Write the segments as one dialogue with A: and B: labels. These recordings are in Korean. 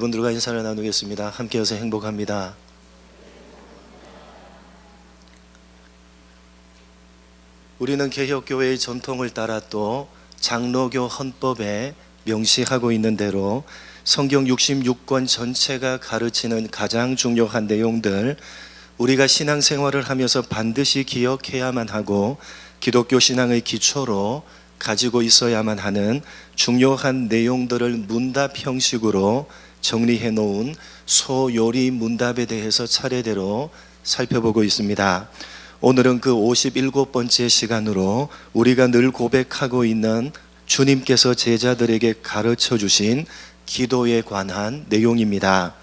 A: 이분들과 인사를 나누겠습니다. 함께여서 행복합니다. 우리는 개혁교회의 전통을 따라 또 장로교 헌법에 명시하고 있는 대로 성경 66권 전체가 가르치는 가장 중요한 내용들, 우리가 신앙생활을 하면서 반드시 기억해야만 하고 기독교 신앙의 기초로 가지고 있어야만 하는 중요한 내용들을 문답 형식으로 정리해 놓은 소요리 문답에 대해서 차례대로 살펴보고 있습니다. 오늘은 그 57번째 시간으로 우리가 늘 고백하고 있는 주님께서 제자들에게 가르쳐 주신 기도에 관한 내용입니다.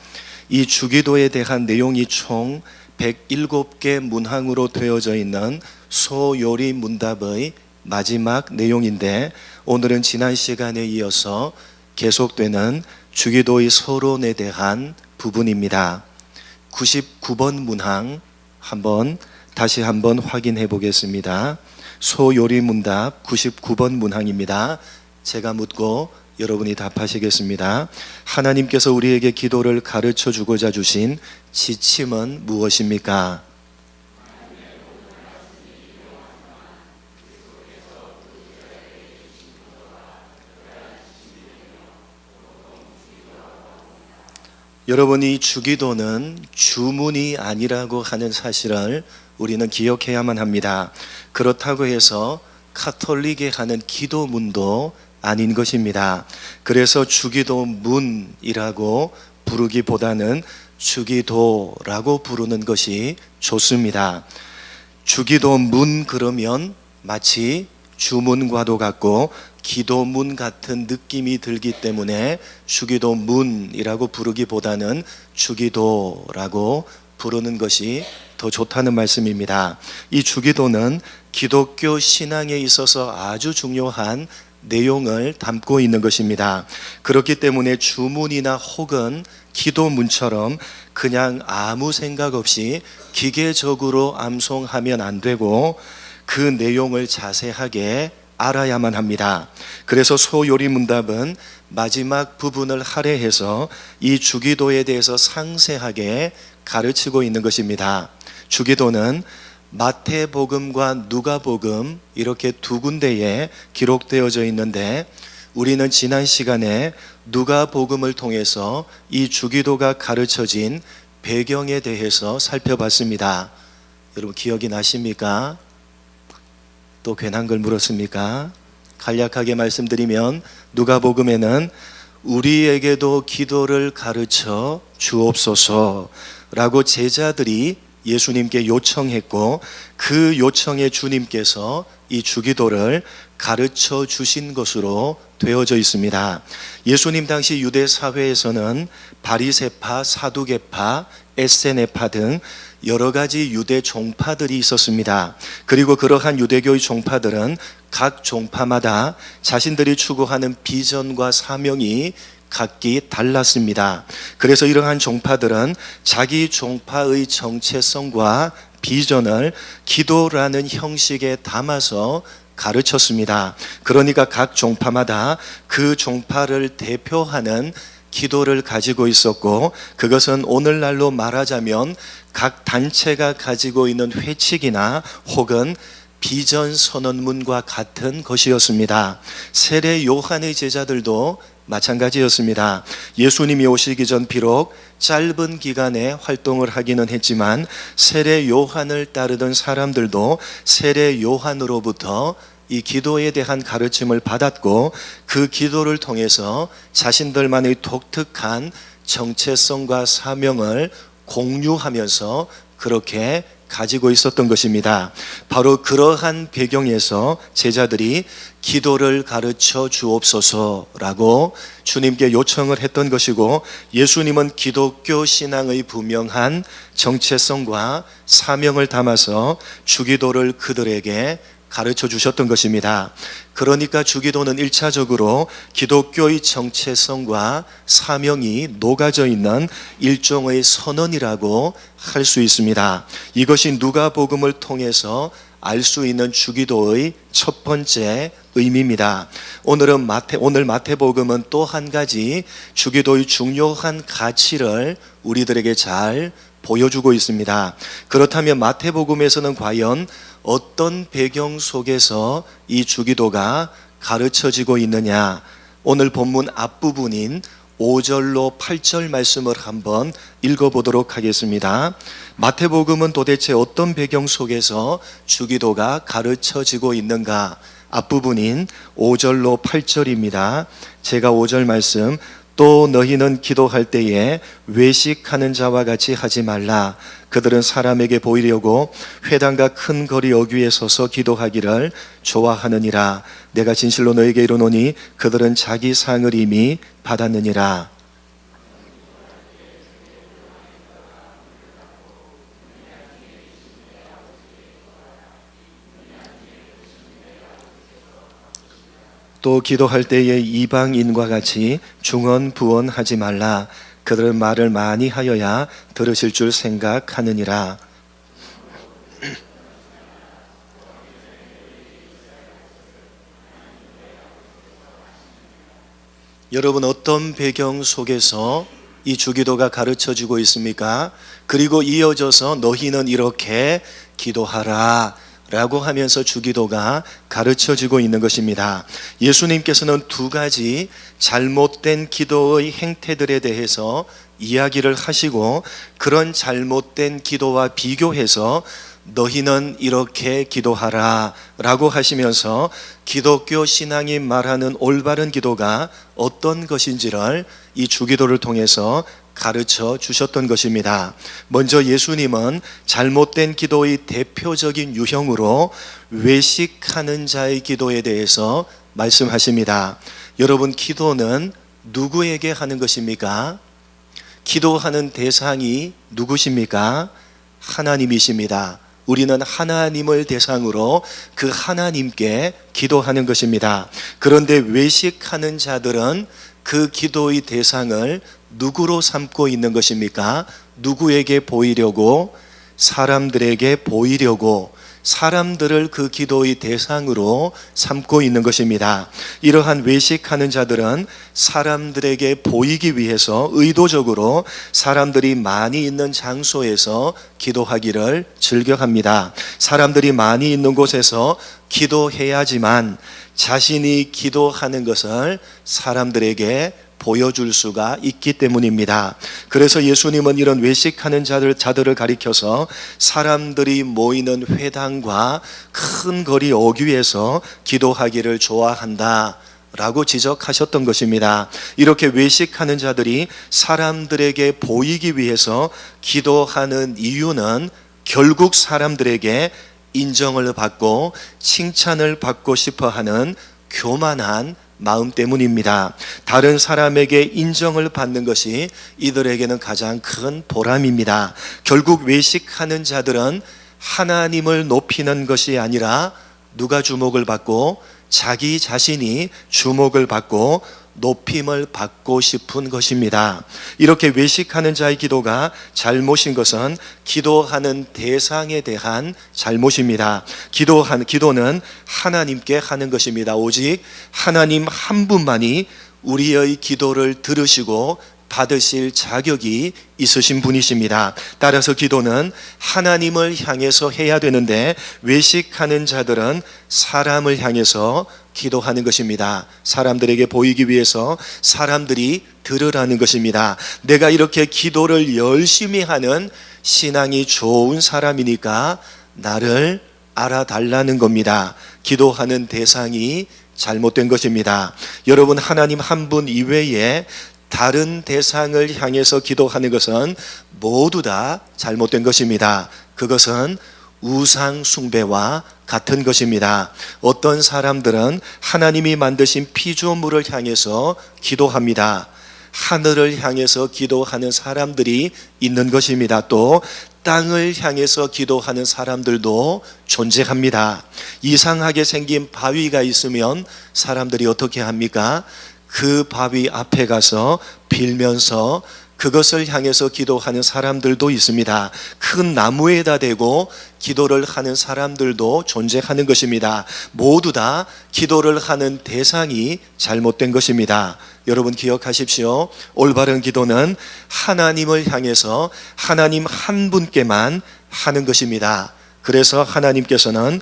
A: 이 주기도에 대한 내용이 총 107개 문항으로 되어져 있는 소요리 문답의 마지막 내용인데, 오늘은 지난 시간에 이어서 계속되는 주기도의 서론에 대한 부분입니다. 99번 문항 다시 한번 확인해 보겠습니다. 소요리 문답 99번 문항입니다. 제가 묻고 여러분이 답하시겠습니다. 하나님께서 우리에게 기도를 가르쳐 주고자 주신 지침은 무엇입니까? 여러분, 이 주기도는 주문이 아니라고 하는 사실을 우리는 기억해야만 합니다. 그렇다고 해서 카톨릭에 하는 기도문도 아닌 것입니다. 그래서 주기도문이라고 부르기보다는 주기도라고 부르는 것이 좋습니다. 주기도문 그러면 마치 주문과도 같고 기도문 같은 느낌이 들기 때문에 주기도문이라고 부르기보다는 주기도라고 부르는 것이 더 좋다는 말씀입니다. 이 주기도는 기독교 신앙에 있어서 아주 중요한 내용을 담고 있는 것입니다. 그렇기 때문에 주문이나 혹은 기도문처럼 그냥 아무 생각 없이 기계적으로 암송하면 안 되고 그 내용을 자세하게 알아야만 합니다. 그래서 소요리 문답은 마지막 부분을 할애해서 이 주기도에 대해서 상세하게 가르치고 있는 것입니다. 주기도는 마태복음과 누가복음 이렇게 두 군데에 기록되어져 있는데, 우리는 지난 시간에 누가복음을 통해서 이 주기도가 가르쳐진 배경에 대해서 살펴봤습니다. 여러분 기억이 나십니까? 또 괜한 걸 물었습니까? 간략하게 말씀드리면 누가복음에는 우리에게도 기도를 가르쳐 주옵소서라고 제자들이 예수님께 요청했고, 그 요청에 주님께서 이 주기도를 가르쳐 주신 것으로 되어져 있습니다. 예수님 당시 유대 사회에서는 바리새파, 사두개파, 에세네파 등 여러 가지 유대 종파들이 있었습니다. 그리고 그러한 유대교의 종파들은 각 종파마다 자신들이 추구하는 비전과 사명이 각기 달랐습니다. 그래서 이러한 종파들은 자기 종파의 정체성과 비전을 기도라는 형식에 담아서 가르쳤습니다. 그러니까 각 종파마다 그 종파를 대표하는 기도를 가지고 있었고, 그것은 오늘날로 말하자면 각 단체가 가지고 있는 회칙이나 혹은 비전 선언문과 같은 것이었습니다. 세례 요한의 제자들도 마찬가지였습니다. 예수님이 오시기 전 비록 짧은 기간에 활동을 하기는 했지만 세례 요한을 따르던 사람들도 세례 요한으로부터 이 기도에 대한 가르침을 받았고, 그 기도를 통해서 자신들만의 독특한 정체성과 사명을 공유하면서 그렇게 가지고 있었던 것입니다. 바로 그러한 배경에서 제자들이 기도를 가르쳐 주옵소서라고 주님께 요청을 했던 것이고, 예수님은 기독교 신앙의 분명한 정체성과 사명을 담아서 주기도를 그들에게 가르쳐 주셨던 것입니다. 그러니까 주기도는 1차적으로 기독교의 정체성과 사명이 녹아져 있는 일종의 선언이라고 할 수 있습니다. 이것이 누가복음을 통해서 알 수 있는 주기도의 첫 번째 의미입니다. 오늘 마태복음은 또 한 가지 주기도의 중요한 가치를 우리들에게 잘 보여주고 있습니다. 그렇다면 마태복음에서는 과연 어떤 배경 속에서 이 주기도가 가르쳐지고 있느냐? 오늘 본문 앞부분인 5절로 8절 말씀을 한번 읽어보도록 하겠습니다. 마태복음은 도대체 어떤 배경 속에서 주기도가 가르쳐지고 있는가? 앞부분인 5절로 8절입니다. 제가 5절 말씀, 또 너희는 기도할 때에 외식하는 자와 같이 하지 말라. 그들은 사람에게 보이려고 회당과 큰 거리 어귀에 서서 기도하기를 좋아하느니라. 내가 진실로 너에게 이르노니 그들은 자기 상을 이미 받았느니라. 또 기도할 때에 이방인과 같이 중언부언하지 말라. 그들은 말을 많이 하여야 들으실 줄 생각하느니라. 여러분, 어떤 배경 속에서 이 주기도가 가르쳐지고 있습니까? 그리고 이어져서 너희는 이렇게 기도하라 라고 하면서 주기도가 가르쳐지고 있는 것입니다. 예수님께서는 두 가지 잘못된 기도의 행태들에 대해서 이야기를 하시고, 그런 잘못된 기도와 비교해서 너희는 이렇게 기도하라 라고 하시면서 기독교 신앙이 말하는 올바른 기도가 어떤 것인지를 이 주기도를 통해서 가르쳐 주셨던 것입니다. 먼저 예수님은 잘못된 기도의 대표적인 유형으로 외식하는 자의 기도에 대해서 말씀하십니다. 여러분, 기도는 누구에게 하는 것입니까? 기도하는 대상이 누구십니까? 하나님이십니다. 우리는 하나님을 대상으로 그 하나님께 기도하는 것입니다. 그런데 외식하는 자들은 그 기도의 대상을 누구로 삼고 있는 것입니까? 누구에게 보이려고? 사람들에게 보이려고, 사람들을 그 기도의 대상으로 삼고 있는 것입니다. 이러한 외식하는 자들은 사람들에게 보이기 위해서 의도적으로 사람들이 많이 있는 장소에서 기도하기를 즐겨합니다. 사람들이 많이 있는 곳에서 기도해야지만 자신이 기도하는 것을 사람들에게 보여줄 수가 있기 때문입니다. 그래서 예수님은 이런 외식하는 자들을 가리켜서 사람들이 모이는 회당과 큰 거리 어귀에서 기도하기를 좋아한다 라고 지적하셨던 것입니다. 이렇게 외식하는 자들이 사람들에게 보이기 위해서 기도하는 이유는 결국 사람들에게 인정을 받고 칭찬을 받고 싶어 하는 교만한 마음 때문입니다. 다른 사람에게 인정을 받는 것이 이들에게는 가장 큰 보람입니다. 결국 외식하는 자들은 하나님을 높이는 것이 아니라 누가 주목을 받고? 자기 자신이 주목을 받고 높임을 받고 싶은 것입니다. 이렇게 외식하는 자의 기도가 잘못인 것은 기도하는 대상에 대한 잘못입니다. 기도는 하나님께 하는 것입니다. 오직 하나님 한 분만이 우리의 기도를 들으시고 받으실 자격이 있으신 분이십니다. 따라서 기도는 하나님을 향해서 해야 되는데, 외식하는 자들은 사람을 향해서 기도하는 것입니다. 사람들에게 보이기 위해서, 사람들이 들으라는 것입니다. 내가 이렇게 기도를 열심히 하는 신앙이 좋은 사람이니까 나를 알아달라는 겁니다. 기도하는 대상이 잘못된 것입니다. 여러분, 하나님 한 분 이외에 다른 대상을 향해서 기도하는 것은 모두 다 잘못된 것입니다. 그것은 우상 숭배와 같은 것입니다. 어떤 사람들은 하나님이 만드신 피조물을 향해서 기도합니다. 하늘을 향해서 기도하는 사람들이 있는 것입니다. 또 땅을 향해서 기도하는 사람들도 존재합니다. 이상하게 생긴 바위가 있으면 사람들이 어떻게 합니까? 그 바위 앞에 가서 빌면서 그것을 향해서 기도하는 사람들도 있습니다. 큰 나무에다 대고 기도를 하는 사람들도 존재하는 것입니다. 모두 다 기도를 하는 대상이 잘못된 것입니다. 여러분 기억하십시오. 올바른 기도는 하나님을 향해서 하나님 한 분께만 하는 것입니다. 그래서 하나님께서는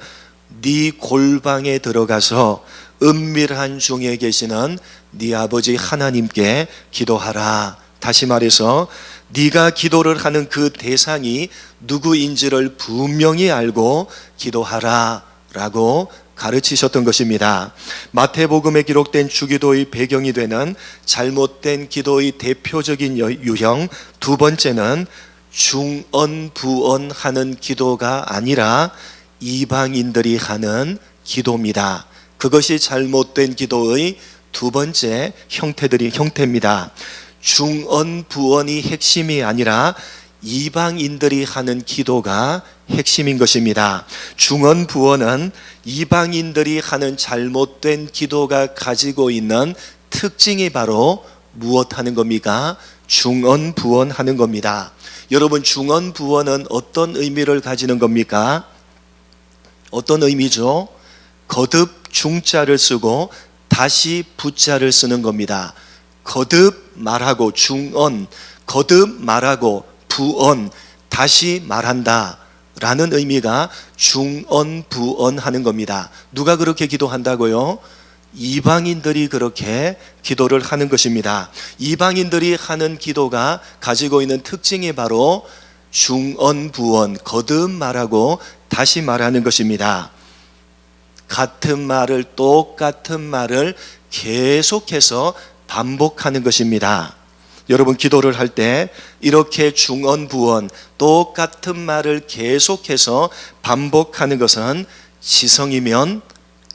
A: 네 골방에 들어가서 은밀한 중에 계시는 네 아버지 하나님께 기도하라. 다시 말해서 네가 기도를 하는 그 대상이 누구인지를 분명히 알고 기도하라 라고 가르치셨던 것입니다. 마태복음에 기록된 주기도의 배경이 되는 잘못된 기도의 대표적인 유형 두 번째는 중언부언하는 기도가 아니라 이방인들이 하는 기도입니다. 그것이 잘못된 기도의 두 번째 형태입니다. 중언부언이 핵심이 아니라 이방인들이 하는 기도가 핵심인 것입니다. 중언부언은 이방인들이 하는 잘못된 기도가 가지고 있는 특징이 바로 무엇 하는 겁니까? 중언부언하는 겁니다. 여러분, 중언부언은 어떤 의미를 가지는 겁니까? 어떤 의미죠? 거듭 중자를 쓰고 다시 부자를 쓰는 겁니다. 거듭 말하고 중언, 거듭 말하고 부언, 다시 말한다 라는 의미가 중언부언하는 겁니다. 누가 그렇게 기도한다고요? 이방인들이 그렇게 기도를 하는 것입니다. 이방인들이 하는 기도가 가지고 있는 특징이 바로 중언부언, 거듭 말하고 다시 말하는 것입니다. 같은 말을, 똑같은 말을 계속해서 반복하는 것입니다. 여러분 기도를 할 때 이렇게 중언부언 똑같은 말을 계속해서 반복하는 것은 지성이면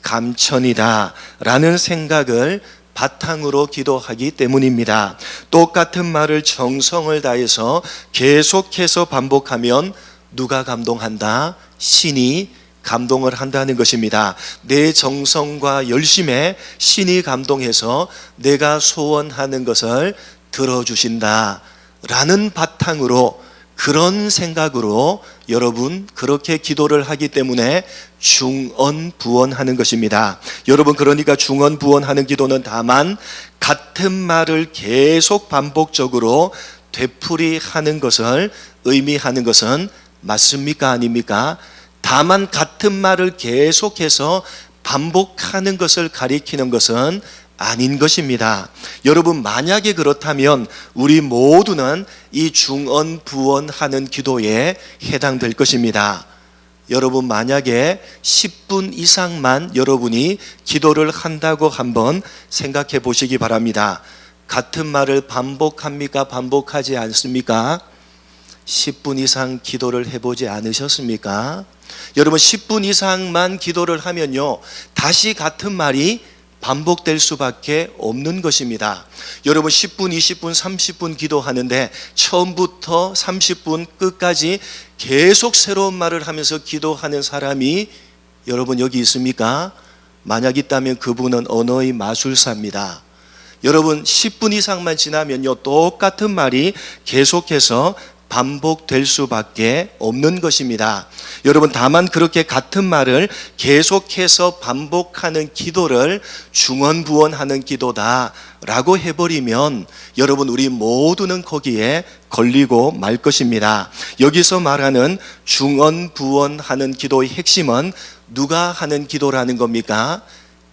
A: 감천이다 라는 생각을 바탕으로 기도하기 때문입니다. 똑같은 말을 정성을 다해서 계속해서 반복하면 누가 감동한다? 신이 감동을 한다는 것입니다. 내 정성과 열심에 신이 감동해서 내가 소원하는 것을 들어주신다 라는 바탕으로, 그런 생각으로 여러분 그렇게 기도를 하기 때문에 중언부언하는 것입니다. 여러분, 그러니까 중언부언하는 기도는 다만 같은 말을 계속 반복적으로 되풀이하는 것을 의미하는 것은 맞습니까? 아닙니까? 다만 같은 말을 계속해서 반복하는 것을 가리키는 것은 아닌 것입니다. 여러분, 만약에 그렇다면 우리 모두는 이 중언부언하는 기도에 해당될 것입니다. 여러분, 만약에 10분 이상만 여러분이 기도를 한다고 한번 생각해 보시기 바랍니다. 같은 말을 반복합니까? 반복하지 않습니까? 10분 이상 기도를 해보지 않으셨습니까? 여러분, 10분 이상만 기도를 하면요, 다시 같은 말이 반복될 수밖에 없는 것입니다. 여러분, 10분, 20분, 30분 기도하는데 처음부터 30분 끝까지 계속 새로운 말을 하면서 기도하는 사람이 여러분 여기 있습니까? 만약 있다면 그분은 언어의 마술사입니다. 여러분, 10분 이상만 지나면요, 똑같은 말이 계속해서 반복될 수밖에 없는 것입니다. 여러분, 다만 그렇게 같은 말을 계속해서 반복하는 기도를 중언부언하는 기도다라고 해버리면 여러분, 우리 모두는 거기에 걸리고 말 것입니다. 여기서 말하는 중언부언하는 기도의 핵심은 누가 하는 기도라는 겁니까?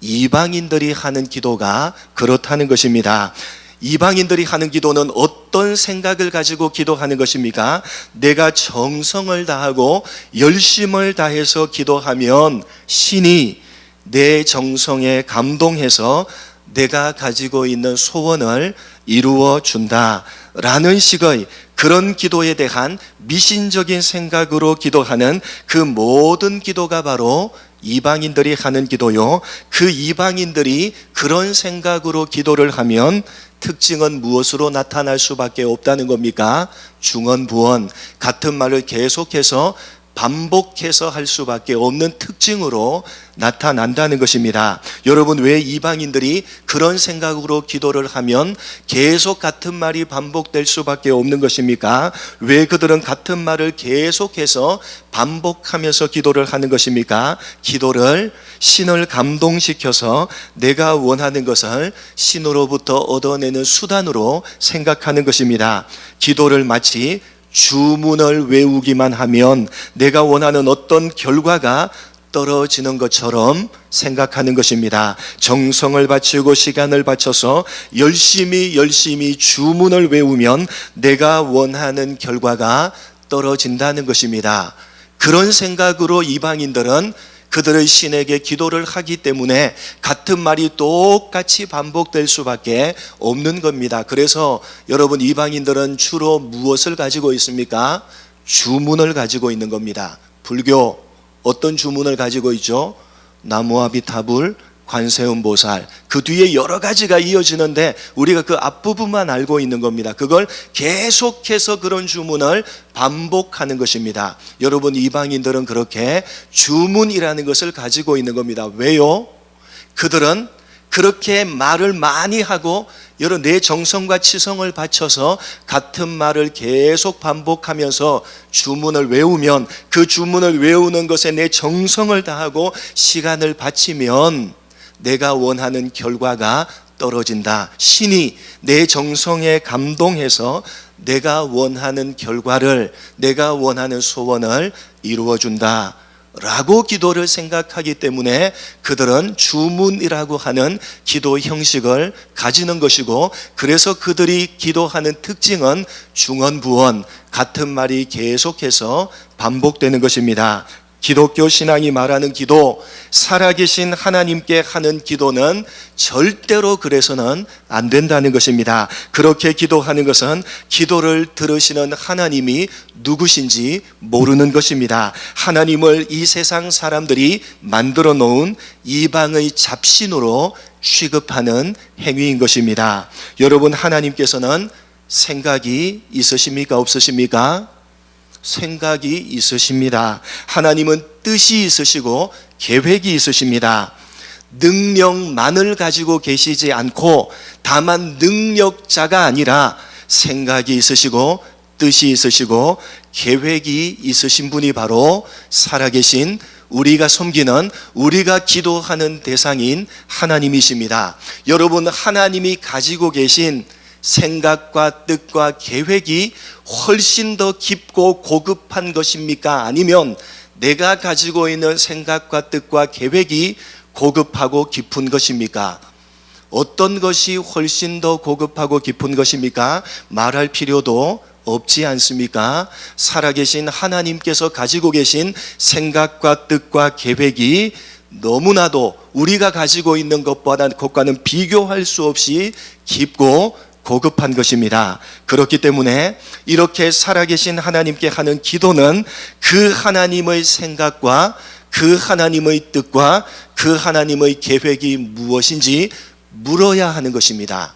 A: 이방인들이 하는 기도가 그렇다는 것입니다. 이방인들이 하는 기도는 어떤 생각을 가지고 기도하는 것입니까? 내가 정성을 다하고 열심을 다해서 기도하면 신이 내 정성에 감동해서 내가 가지고 있는 소원을 이루어 준다라는 식의 그런 기도에 대한 미신적인 생각으로 기도하는 그 모든 기도가 바로 이방인들이 하는 기도요. 그 이방인들이 그런 생각으로 기도를 하면 특징은 무엇으로 나타날 수밖에 없다는 겁니까? 중언부언, 같은 말을 계속해서 반복해서 할 수밖에 없는 특징으로 나타난다는 것입니다. 여러분, 왜 이방인들이 그런 생각으로 기도를 하면 계속 같은 말이 반복될 수밖에 없는 것입니까? 왜 그들은 같은 말을 계속해서 반복하면서 기도를 하는 것입니까? 기도를 신을 감동시켜서 내가 원하는 것을 신으로부터 얻어내는 수단으로 생각하는 것입니다. 기도를 마치 주문을 외우기만 하면 내가 원하는 어떤 결과가 떨어지는 것처럼 생각하는 것입니다. 정성을 바치고 시간을 바쳐서 열심히 주문을 외우면 내가 원하는 결과가 떨어진다는 것입니다. 그런 생각으로 이방인들은 그들의 신에게 기도를 하기 때문에 같은 말이 똑같이 반복될 수밖에 없는 겁니다. 그래서 여러분, 이방인들은 주로 무엇을 가지고 있습니까? 주문을 가지고 있는 겁니다. 불교 어떤 주문을 가지고 있죠? 나무아비타불, 관세음보살, 그 뒤에 여러 가지가 이어지는데 우리가 그 앞부분만 알고 있는 겁니다. 그걸 계속해서 그런 주문을 반복하는 것입니다. 여러분, 이방인들은 그렇게 주문이라는 것을 가지고 있는 겁니다. 왜요? 그들은 그렇게 말을 많이 하고 여러 내 정성과 치성을 바쳐서 같은 말을 계속 반복하면서 주문을 외우면, 그 주문을 외우는 것에 내 정성을 다하고 시간을 바치면 내가 원하는 결과가 떨어진다. 신이 내 정성에 감동해서 내가 원하는 결과를, 내가 원하는 소원을 이루어준다 라고 기도를 생각하기 때문에 그들은 주문이라고 하는 기도 형식을 가지는 것이고, 그래서 그들이 기도하는 특징은 중언부언, 같은 말이 계속해서 반복되는 것입니다. 기독교 신앙이 말하는 기도, 살아계신 하나님께 하는 기도는 절대로 그래서는 안 된다는 것입니다. 그렇게 기도하는 것은 기도를 들으시는 하나님이 누구신지 모르는 것입니다. 하나님을 이 세상 사람들이 만들어 놓은 이방의 잡신으로 취급하는 행위인 것입니다. 여러분, 하나님께서는 생각이 있으십니까? 없으십니까? 생각이 있으십니다. 하나님은 뜻이 있으시고 계획이 있으십니다. 능력만을 가지고 계시지 않고 다만 능력자가 아니라 생각이 있으시고 뜻이 있으시고 계획이 있으신 분이 바로 살아계신 우리가 섬기는, 우리가 기도하는 대상인 하나님이십니다. 여러분, 하나님이 가지고 계신 생각과 뜻과 계획이 훨씬 더 깊고 고급한 것입니까? 아니면 내가 가지고 있는 생각과 뜻과 계획이 고급하고 깊은 것입니까? 어떤 것이 훨씬 더 고급하고 깊은 것입니까? 말할 필요도 없지 않습니까? 살아계신 하나님께서 가지고 계신 생각과 뜻과 계획이 너무나도 우리가 가지고 있는 것과는 비교할 수 없이 깊고 고급한 것입니다. 그렇기 때문에 이렇게 살아계신 하나님께 하는 기도는 그 하나님의 생각과 그 하나님의 뜻과 그 하나님의 계획이 무엇인지 물어야 하는 것입니다.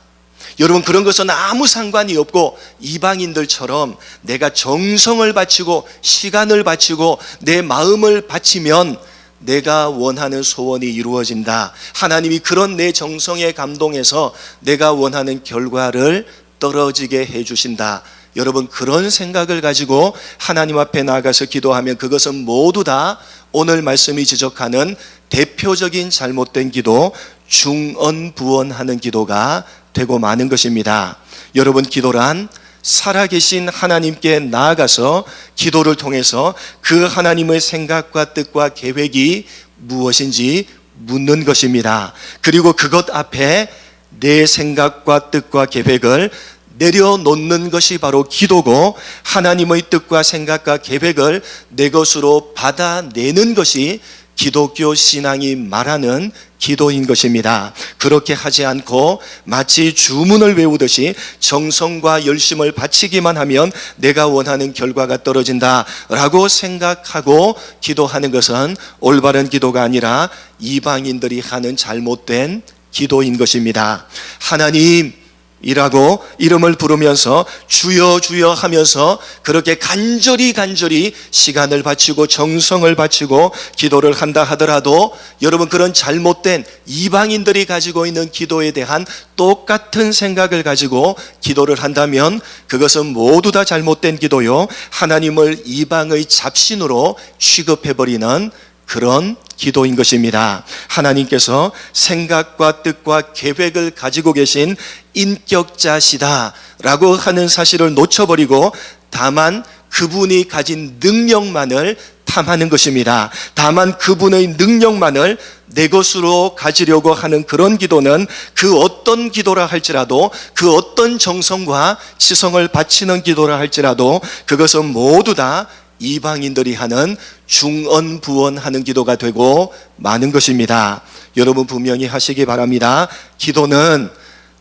A: 여러분, 그런 것은 아무 상관이 없고 이방인들처럼 내가 정성을 바치고 시간을 바치고 내 마음을 바치면 내가 원하는 소원이 이루어진다. 하나님이 그런 내 정성에 감동해서 내가 원하는 결과를 떨어지게 해주신다. 여러분, 그런 생각을 가지고 하나님 앞에 나아가서 기도하면 그것은 모두 다 오늘 말씀이 지적하는 대표적인 잘못된 기도, 중언부언하는 기도가 되고 마는 것입니다. 여러분, 기도란 살아계신 하나님께 나아가서 기도를 통해서 그 하나님의 생각과 뜻과 계획이 무엇인지 묻는 것입니다. 그리고 그것 앞에 내 생각과 뜻과 계획을 내려놓는 것이 바로 기도고, 하나님의 뜻과 생각과 계획을 내 것으로 받아내는 것이 기독교 신앙이 말하는 기도인 것입니다. 그렇게 하지 않고 마치 주문을 외우듯이 정성과 열심을 바치기만 하면 내가 원하는 결과가 떨어진다라고 생각하고 기도하는 것은 올바른 기도가 아니라 이방인들이 하는 잘못된 기도인 것입니다. 하나님, 이라고 이름을 부르면서 주여 주여 하면서 그렇게 간절히 시간을 바치고 정성을 바치고 기도를 한다 하더라도 여러분 그런 잘못된 이방인들이 가지고 있는 기도에 대한 똑같은 생각을 가지고 기도를 한다면 그것은 모두 다 잘못된 기도요, 하나님을 이방의 잡신으로 취급해버리는 그런 기도인 것입니다. 하나님께서 생각과 뜻과 계획을 가지고 계신 인격자시다 라고 하는 사실을 놓쳐버리고 다만 그분이 가진 능력만을 탐하는 것입니다. 다만 그분의 능력만을 내 것으로 가지려고 하는 그런 기도는 그 어떤 기도라 할지라도, 그 어떤 정성과 치성을 바치는 기도라 할지라도 그것은 모두 다 이방인들이 하는 중언부언하는 기도가 되고 마는 것입니다. 여러분 분명히 하시기 바랍니다. 기도는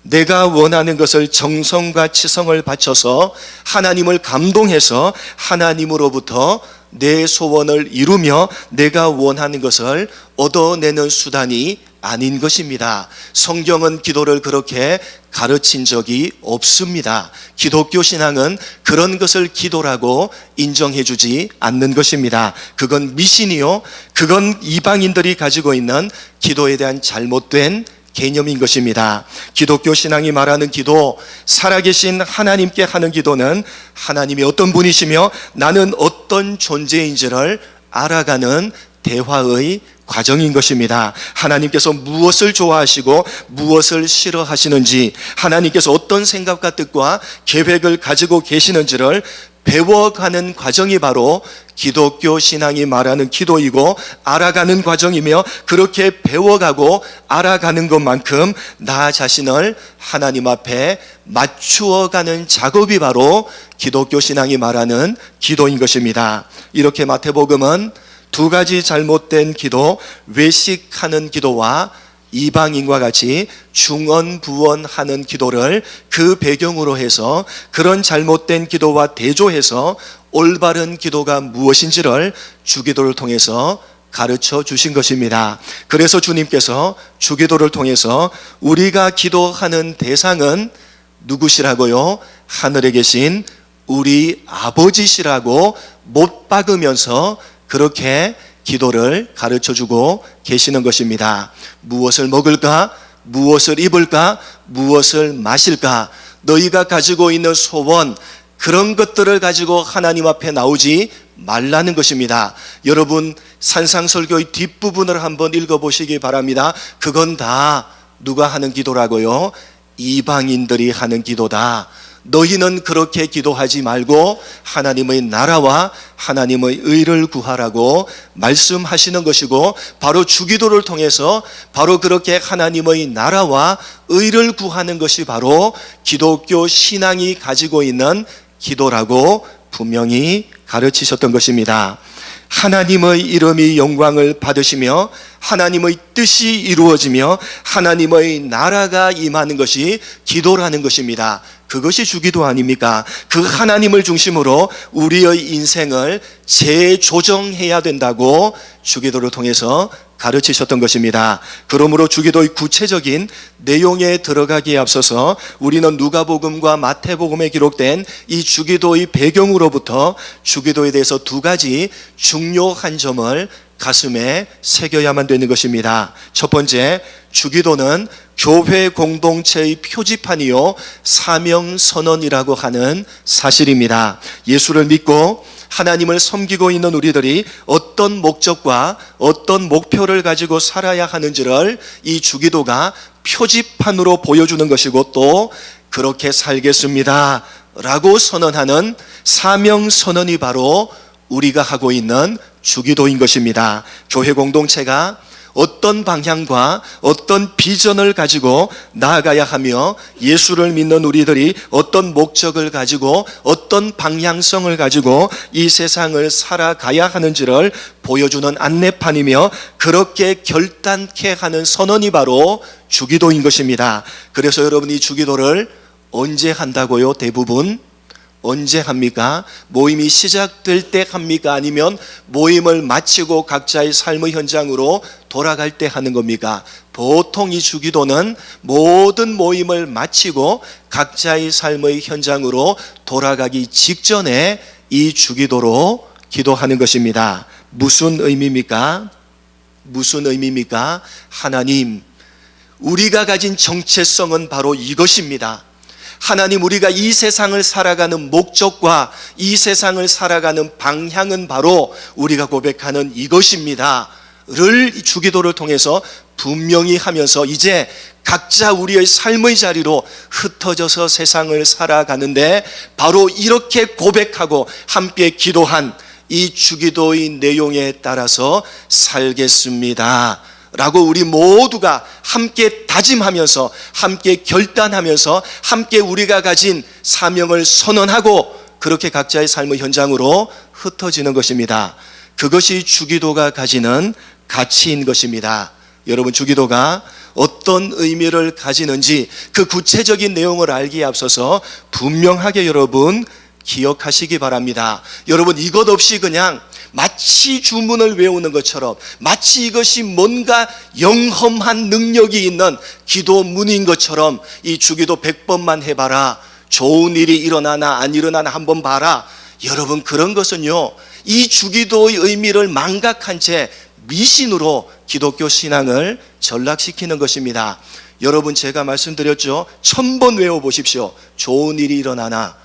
A: 내가 원하는 것을 정성과 치성을 바쳐서 하나님을 감동해서 하나님으로부터 내 소원을 이루며 내가 원하는 것을 얻어내는 수단이 아닌 것입니다. 성경은 기도를 그렇게 가르친 적이 없습니다. 기독교 신앙은 그런 것을 기도라고 인정해 주지 않는 것입니다. 그건 미신이요, 그건 이방인들이 가지고 있는 기도에 대한 잘못된 개념인 것입니다. 기독교 신앙이 말하는 기도, 살아계신 하나님께 하는 기도는 하나님이 어떤 분이시며 나는 어떤 존재인지를 알아가는 대화의 과정인 것입니다. 하나님께서 무엇을 좋아하시고 무엇을 싫어하시는지, 하나님께서 어떤 생각과 뜻과 계획을 가지고 계시는지를 배워가는 과정이 바로 기독교 신앙이 말하는 기도이고 알아가는 과정이며, 그렇게 배워가고 알아가는 것만큼 나 자신을 하나님 앞에 맞추어가는 작업이 바로 기독교 신앙이 말하는 기도인 것입니다. 이렇게 마태복음은 두 가지 잘못된 기도, 외식하는 기도와 이방인과 같이 중언부언하는 기도를 그 배경으로 해서 그런 잘못된 기도와 대조해서 올바른 기도가 무엇인지를 주기도를 통해서 가르쳐 주신 것입니다. 그래서 주님께서 주기도를 통해서 우리가 기도하는 대상은 누구시라고요? 하늘에 계신 우리 아버지시라고 못 박으면서 그렇게 기도를 가르쳐주고 계시는 것입니다. 무엇을 먹을까? 무엇을 입을까? 무엇을 마실까? 너희가 가지고 있는 소원, 그런 것들을 가지고 하나님 앞에 나오지 말라는 것입니다. 여러분 산상설교의 뒷부분을 한번 읽어보시기 바랍니다. 그건 다 누가 하는 기도라고요? 이방인들이 하는 기도다. 너희는 그렇게 기도하지 말고 하나님의 나라와 하나님의 의를 구하라고 말씀하시는 것이고, 바로 주기도를 통해서 바로 그렇게 하나님의 나라와 의를 구하는 것이 바로 기독교 신앙이 가지고 있는 기도라고 분명히 가르치셨던 것입니다. 하나님의 이름이 영광을 받으시며 하나님의 뜻이 이루어지며 하나님의 나라가 임하는 것이 기도라는 것입니다. 그것이 주기도 아닙니까? 그 하나님을 중심으로 우리의 인생을 재조정해야 된다고 주기도를 통해서 가르치셨던 것입니다. 그러므로 주기도의 구체적인 내용에 들어가기에 앞서서 우리는 누가복음과 마태복음에 기록된 이 주기도의 배경으로부터 주기도에 대해서 두 가지 중요한 점을 가슴에 새겨야만 되는 것입니다. 첫 번째, 주기도는 교회 공동체의 표지판이요 사명선언이라고 하는 사실입니다. 예수를 믿고 하나님을 섬기고 있는 우리들이 어떤 목적과 어떤 목표를 가지고 살아야 하는지를 이 주기도가 표지판으로 보여주는 것이고, 또 그렇게 살겠습니다 라고 선언하는 사명선언이 바로 우리가 하고 있는 주기도인 것입니다. 교회 공동체가 어떤 방향과 어떤 비전을 가지고 나아가야 하며, 예수를 믿는 우리들이 어떤 목적을 가지고 어떤 방향성을 가지고 이 세상을 살아가야 하는지를 보여주는 안내판이며, 그렇게 결단케 하는 선언이 바로 주기도인 것입니다. 그래서 여러분 이 주기도를 언제 한다고요? 대부분 언제 합니까? 모임이 시작될 때 합니까? 아니면 모임을 마치고 각자의 삶의 현장으로 돌아갈 때 하는 겁니까? 보통 이 주기도는 모든 모임을 마치고 각자의 삶의 현장으로 돌아가기 직전에 이 주기도로 기도하는 것입니다. 무슨 의미입니까? 무슨 의미입니까? 하나님, 우리가 가진 정체성은 바로 이것입니다. 하나님, 우리가 이 세상을 살아가는 목적과 이 세상을 살아가는 방향은 바로 우리가 고백하는 이것입니다 를 주기도를 통해서 분명히 하면서 이제 각자 우리의 삶의 자리로 흩어져서 세상을 살아가는데 바로 이렇게 고백하고 함께 기도한 이 주기도의 내용에 따라서 살겠습니다 라고 우리 모두가 함께 다짐하면서 함께 결단하면서 함께 우리가 가진 사명을 선언하고 그렇게 각자의 삶의 현장으로 흩어지는 것입니다. 그것이 주기도가 가지는 가치인 것입니다. 여러분, 주기도가 어떤 의미를 가지는지 그 구체적인 내용을 알기에 앞서서 분명하게 여러분 기억하시기 바랍니다. 여러분, 이것 없이 그냥 마치 주문을 외우는 것처럼 마치 이것이 뭔가 영험한 능력이 있는 기도문인 것처럼 이 주기도 100번만 해봐라, 좋은 일이 일어나나 안 일어나나 한번 봐라. 여러분, 그런 것은요, 이 주기도의 의미를 망각한 채 미신으로 기독교 신앙을 전락시키는 것입니다. 여러분, 제가 말씀드렸죠. 1000번 외워보십시오. 좋은 일이 일어나나.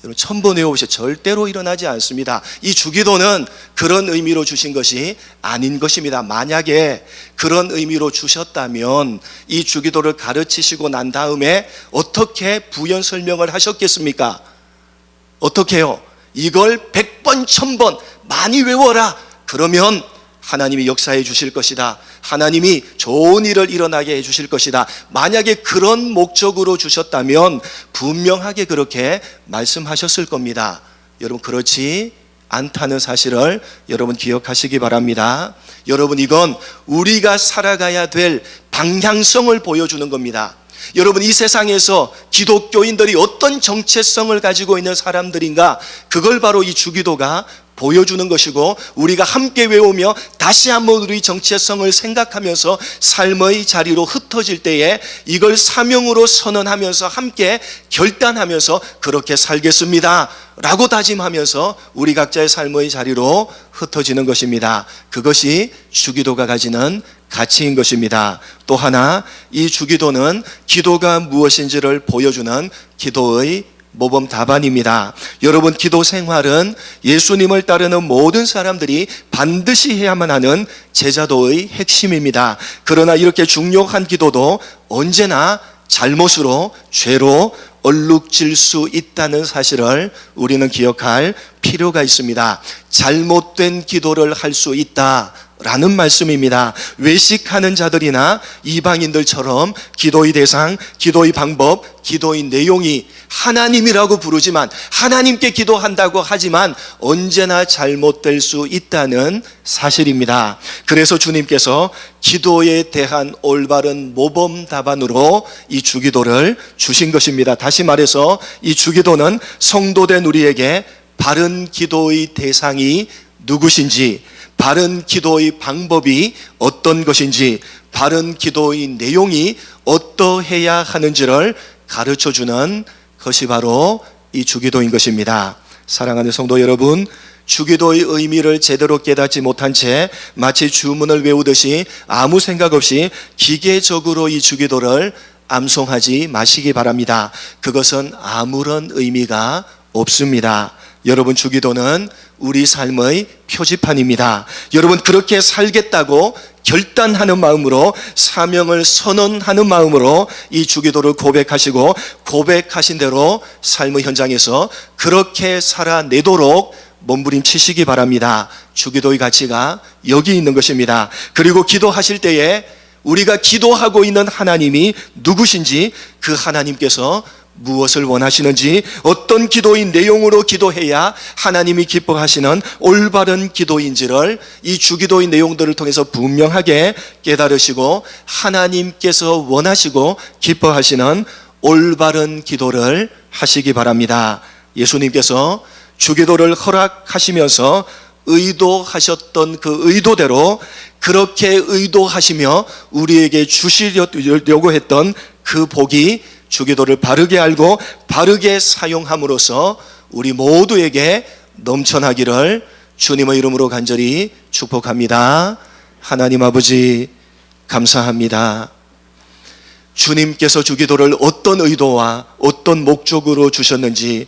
A: 여러분, 1000번 외워보세요. 절대로 일어나지 않습니다. 이 주기도는 그런 의미로 주신 것이 아닌 것입니다. 만약에 그런 의미로 주셨다면 이 주기도를 가르치시고 난 다음에 어떻게 부연 설명을 하셨겠습니까? 어떻게요? 이걸 100번, 1000번 많이 외워라. 그러면 하나님이 역사해 주실 것이다. 하나님이 좋은 일을 일어나게 해 주실 것이다. 만약에 그런 목적으로 주셨다면 분명하게 그렇게 말씀하셨을 겁니다. 여러분, 그렇지 않다는 사실을 여러분 기억하시기 바랍니다. 여러분, 이건 우리가 살아가야 될 방향성을 보여주는 겁니다. 여러분, 이 세상에서 기독교인들이 어떤 정체성을 가지고 있는 사람들인가, 그걸 바로 이 주기도가 보여주는 것이고, 우리가 함께 외우며 다시 한번 우리 정체성을 생각하면서 삶의 자리로 흩어질 때에 이걸 사명으로 선언하면서 함께 결단하면서 그렇게 살겠습니다 라고 다짐하면서 우리 각자의 삶의 자리로 흩어지는 것입니다. 그것이 주기도가 가지는 가치인 것입니다. 또 하나, 이 주기도는 기도가 무엇인지를 보여주는 기도의 모범 답안입니다. 여러분, 기도 생활은 예수님을 따르는 모든 사람들이 반드시 해야만 하는 제자도의 핵심입니다. 그러나 이렇게 중요한 기도도 언제나 잘못으로, 죄로 얼룩질 수 있다는 사실을 우리는 기억할 필요가 있습니다. 잘못된 기도를 할 수 있다 라는 말씀입니다. 외식하는 자들이나 이방인들처럼 기도의 대상, 기도의 방법, 기도의 내용이 하나님이라고 부르지만, 하나님께 기도한다고 하지만 언제나 잘못될 수 있다는 사실입니다. 그래서 주님께서 기도에 대한 올바른 모범 답안으로 이 주기도를 주신 것입니다. 다시 말해서 이 주기도는 성도된 우리에게 바른 기도의 대상이 누구신지, 바른 기도의 방법이 어떤 것인지, 바른 기도의 내용이 어떠해야 하는지를 가르쳐주는 것이 바로 이 주기도인 것입니다. 사랑하는 성도 여러분, 주기도의 의미를 제대로 깨닫지 못한 채 마치 주문을 외우듯이 아무 생각 없이 기계적으로 이 주기도를 암송하지 마시기 바랍니다. 그것은 아무런 의미가 없습니다. 여러분, 주기도는 우리 삶의 표지판입니다. 여러분, 그렇게 살겠다고 결단하는 마음으로, 사명을 선언하는 마음으로 이 주기도를 고백하시고 고백하신 대로 삶의 현장에서 그렇게 살아내도록 몸부림치시기 바랍니다. 주기도의 가치가 여기 있는 것입니다. 그리고 기도하실 때에 우리가 기도하고 있는 하나님이 누구신지, 그 하나님께서 무엇을 원하시는지, 어떤 기도의 내용으로 기도해야 하나님이 기뻐하시는 올바른 기도인지를 이 주기도의 내용들을 통해서 분명하게 깨달으시고 하나님께서 원하시고 기뻐하시는 올바른 기도를 하시기 바랍니다. 예수님께서 주기도를 허락하시면서 의도하셨던 그 의도대로 그렇게 의도하시며 우리에게 주시려고 했던 그 복이 주기도를 바르게 알고 바르게 사용함으로써 우리 모두에게 넘쳐나기를 주님의 이름으로 간절히 축복합니다. 하나님 아버지 감사합니다. 주님께서 주기도를 어떤 의도와 어떤 목적으로 주셨는지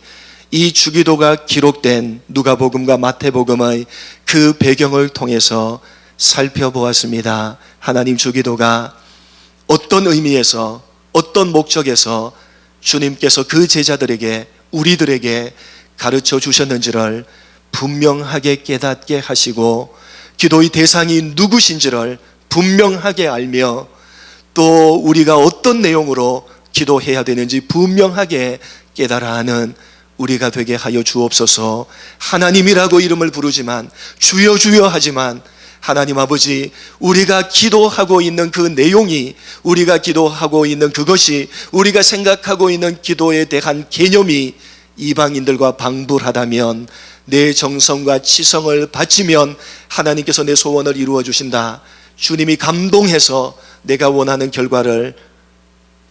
A: 이 주기도가 기록된 누가복음과 마태복음의 그 배경을 통해서 살펴보았습니다. 하나님, 주기도가 어떤 의미에서 어떤 목적에서 주님께서 그 제자들에게 우리들에게 가르쳐 주셨는지를 분명하게 깨닫게 하시고 기도의 대상이 누구신지를 분명하게 알며 또 우리가 어떤 내용으로 기도해야 되는지 분명하게 깨달아 하는 우리가 되게 하여 주옵소서. 하나님이라고 이름을 부르지만 주여 주여 하지만 하나님 아버지, 우리가 기도하고 있는 그 내용이, 우리가 기도하고 있는 그것이, 우리가 생각하고 있는 기도에 대한 개념이 이방인들과 방불하다면, 내 정성과 치성을 바치면 하나님께서 내 소원을 이루어 주신다, 주님이 감동해서 내가 원하는 결과를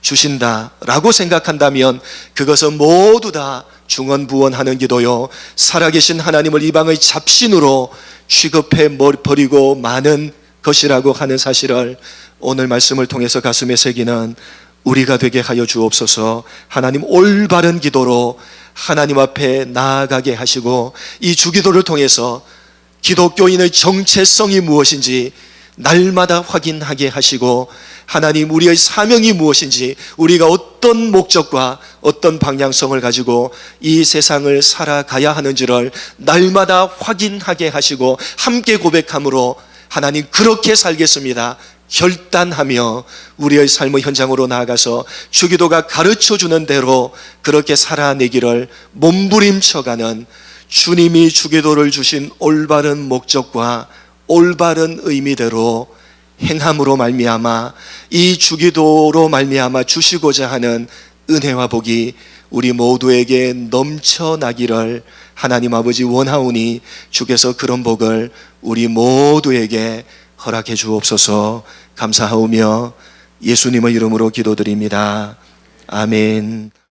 A: 주신다라고 생각한다면 그것은 모두 다 중언부언하는 기도요, 살아계신 하나님을 이방의 잡신으로 취급해 버리고 마는 것이라고 하는 사실을 오늘 말씀을 통해서 가슴에 새기는 우리가 되게 하여 주옵소서. 하나님, 올바른 기도로 하나님 앞에 나아가게 하시고 이 주기도를 통해서 기독교인의 정체성이 무엇인지 날마다 확인하게 하시고, 하나님, 우리의 사명이 무엇인지, 우리가 어떤 목적과 어떤 방향성을 가지고 이 세상을 살아가야 하는지를 날마다 확인하게 하시고 함께 고백함으로 하나님, 그렇게 살겠습니다 결단하며 우리의 삶의 현장으로 나아가서 주기도가 가르쳐주는 대로 그렇게 살아내기를 몸부림쳐가는, 주님이 주기도를 주신 올바른 목적과 올바른 의미대로 행함으로 말미암아 이 주기도로 말미암아 주시고자 하는 은혜와 복이 우리 모두에게 넘쳐나기를 하나님 아버지 원하오니 주께서 그런 복을 우리 모두에게 허락해 주옵소서. 감사하오며 예수님의 이름으로 기도드립니다. 아멘.